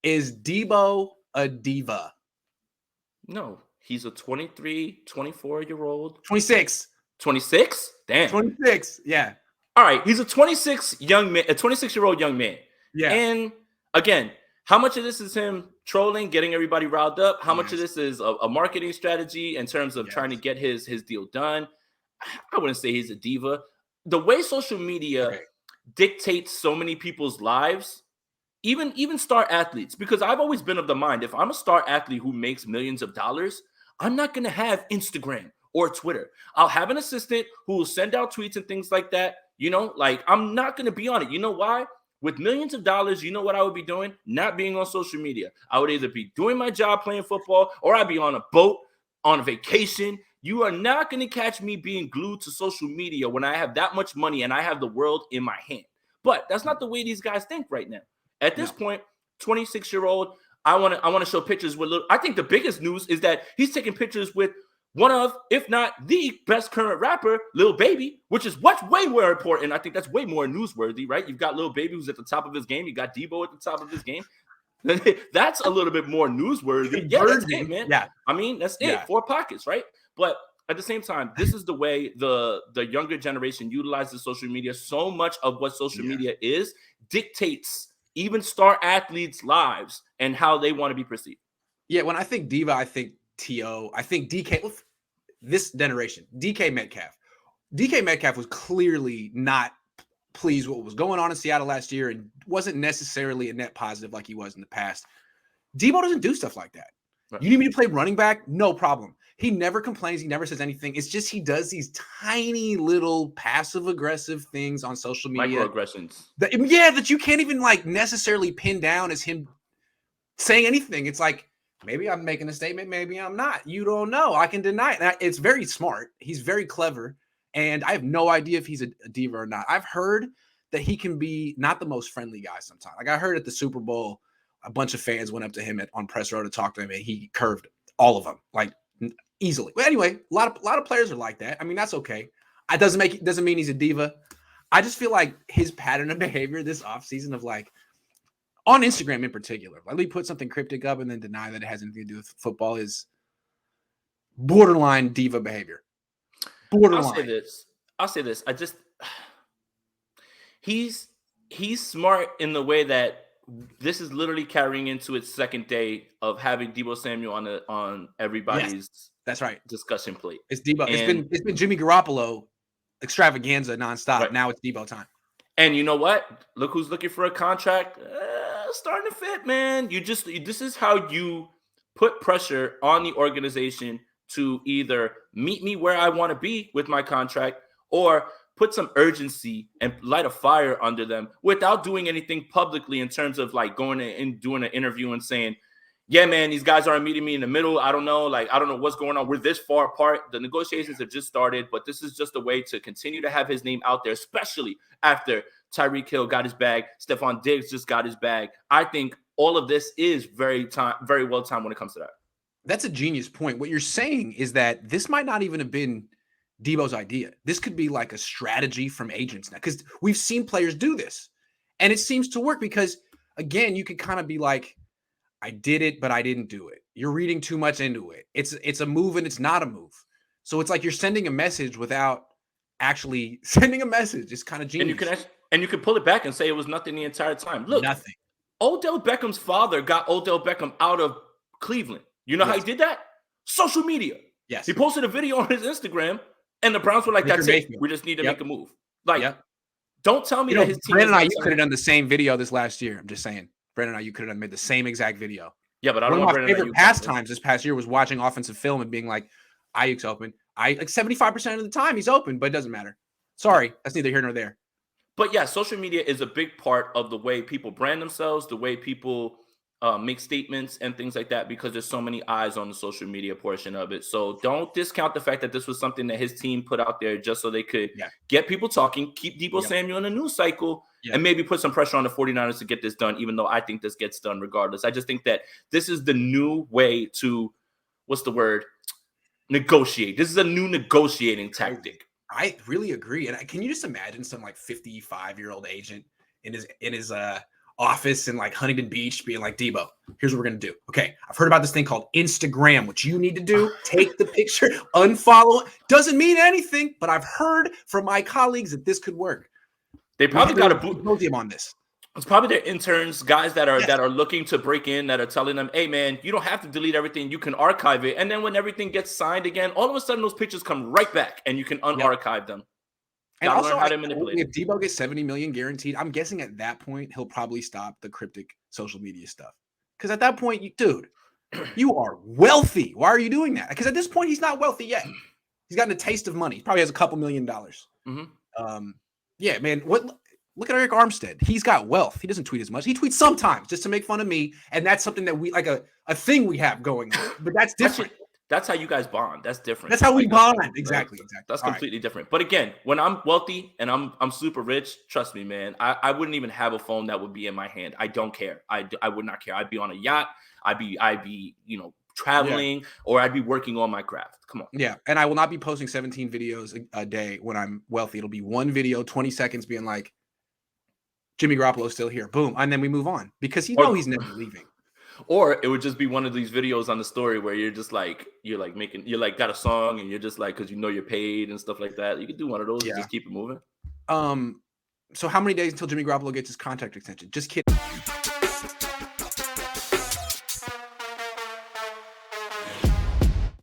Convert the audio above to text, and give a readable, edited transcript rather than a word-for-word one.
Is Deebo a diva? No, he's a 23, 24-year-old. 26. 26? Damn. 26. Yeah. All right, he's a 26-year-old young man. Yeah. And again, how much of this is him trolling, getting everybody riled up? How much of Yes. this is a marketing strategy in terms of trying to Yes. get his deal done? I wouldn't say he's a diva. The way social media Okay. dictates so many people's lives, even star athletes, because I've always been of the mind, if I'm a star athlete who makes millions of dollars, I'm not going to have Instagram or Twitter. I'll have an assistant who will send out tweets and things like that. Like, I'm not going to be on it. You know why? With millions of dollars, you know what I would be doing? Not being on social media. I would either be doing my job playing football, or I'd be on a boat, on a vacation. You are not going to catch me being glued to social media when I have that much money and I have the world in my hand. But that's not the way these guys think right now. At this point, 26-year-old, I want to show pictures with I think the biggest news is that he's taking pictures with one of, if not the best current rapper, Lil Baby, which is what's way more important. I think that's way more newsworthy, right? You've got Lil Baby who's at the top of his game. You got Deebo at the top of his game. That's a little bit more newsworthy. Yeah, that's it, man. Yeah. I mean, that's it. 4 pockets, right? But at the same time, this is the way the younger generation utilizes social media. So much of what social media is dictates even star athletes' lives and how they want to be perceived. Yeah, when I think Diva, I think T.O., I think DK, this generation, DK Metcalf. DK Metcalf was clearly not pleased with what was going on in Seattle last year and wasn't necessarily a net positive like he was in the past. Deebo doesn't do stuff like that. Right. You need me to play running back? No problem. He never complains. He never says anything. It's just he does these tiny little passive-aggressive things on social media. Microaggressions. That you can't even like necessarily pin down as him saying anything. It's like, maybe I'm making a statement, maybe I'm not. You don't know. I can deny it. It's very smart. He's very clever. And I have no idea if he's a diva or not. I've heard that he can be not the most friendly guy sometimes. Like I heard at the Super Bowl, a bunch of fans went up to him on press row to talk to him, and he curved all of them like easily. But anyway, a lot of players are like that. I mean, that's okay. It doesn't mean he's a diva. I just feel like his pattern of behavior this offseason of like on Instagram in particular, like he put something cryptic up and then deny that it has anything to do with football is borderline diva behavior. Borderline. I'll say this. He's smart in the way that this is literally carrying into its second day of having Deebo Samuel on everybody's that's right discussion plate. It's Deebo. It's been Jimmy Garoppolo extravaganza nonstop. Right. Now it's Deebo time. And you know what? Look who's looking for a contract. Starting to fit, man. This is how you put pressure on the organization to either meet me where I want to be with my contract or put some urgency and light a fire under them without doing anything publicly in terms of like going and doing an interview and saying, yeah, man, these guys aren't meeting me in the middle. I don't know. Like, I don't know what's going on. We're this far apart. The negotiations have just started, but this is just a way to continue to have his name out there, especially after Tyreek Hill got his bag. Stephon Diggs just got his bag. I think all of this is very well timed when it comes to that. That's a genius point. What you're saying is that this might not even have been Deebo's idea. This could be like a strategy from agents now, because we've seen players do this and it seems to work because, again, you could kind of be like, I did it, but I didn't do it. You're reading too much into it. It's a move and it's not a move. So it's like you're sending a message without actually sending a message. It's kind of genius. And you can pull it back and say it was nothing the entire time. Look, nothing. Odell Beckham's father got Odell Beckham out of Cleveland. You know how he did that? Social media. Yes. He posted a video on his Instagram, and the Browns were like, that's it. We just need to make a move. Like, don't tell me that his team Brandon and I could have done the same video this last year. I'm just saying. Brandon and I, you could have made the same exact video. Yeah, but I don't know. One of my favorite pastimes this past year was watching offensive film and being like, Ayuk's open. Like 75% of the time he's open, but it doesn't matter. Sorry, that's neither here nor there. But yeah, social media is a big part of the way people brand themselves, the way people make statements and things like that, because there's so many eyes on the social media portion of it. So don't discount the fact that this was something that his team put out there just so they could get people talking, keep Deebo Samuel in the news cycle, and maybe put some pressure on the 49ers to get this done, even though I think this gets done regardless. I just think that this is the new way to, negotiate. This is a new negotiating tactic. I really agree. And can you just imagine some like 55-year-old agent in his office in like Huntington Beach being like, Deebo, here's what we're going to do. Okay, I've heard about this thing called Instagram. What you need to do, take the picture, unfollow. Doesn't mean anything, but I've heard from my colleagues that this could work. They probably got a symposium on this. It's probably their interns, guys that are looking to break in, that are telling them, hey, man, you don't have to delete everything. You can archive it. And then when everything gets signed again, all of a sudden those pictures come right back and you can unarchive them. And also, how to manipulate if Deebo gets 70 million guaranteed, I'm guessing at that point, he'll probably stop the cryptic social media stuff. Because at that point, dude, you are wealthy. Why are you doing that? Because at this point, he's not wealthy yet. He's gotten a taste of money. He probably has a couple $1 million. Yeah, man. Look at Eric Armstead. He's got wealth. He doesn't tweet as much. He tweets sometimes just to make fun of me. And that's something that we like a thing we have going on. But that's different. That's how you guys bond. That's different. That's how we bond. Exactly. That's completely different. But again, when I'm wealthy and I'm super rich, trust me, man, I wouldn't even have a phone that would be in my hand. I don't care. I would not care. I'd be on a yacht. I'd be traveling, or I'd be working on my craft. Come on. Yeah. And I will not be posting 17 videos a day when I'm wealthy. It'll be one video, 20 seconds being like, Jimmy Garoppolo's still here. Boom. And then we move on because he's never leaving. Or it would just be one of these videos on the story where you're got a song and you're just like, because you're paid and stuff like that. You could do one of those and just keep it moving. So how many days until Jimmy Garoppolo gets his contract extension? Just kidding.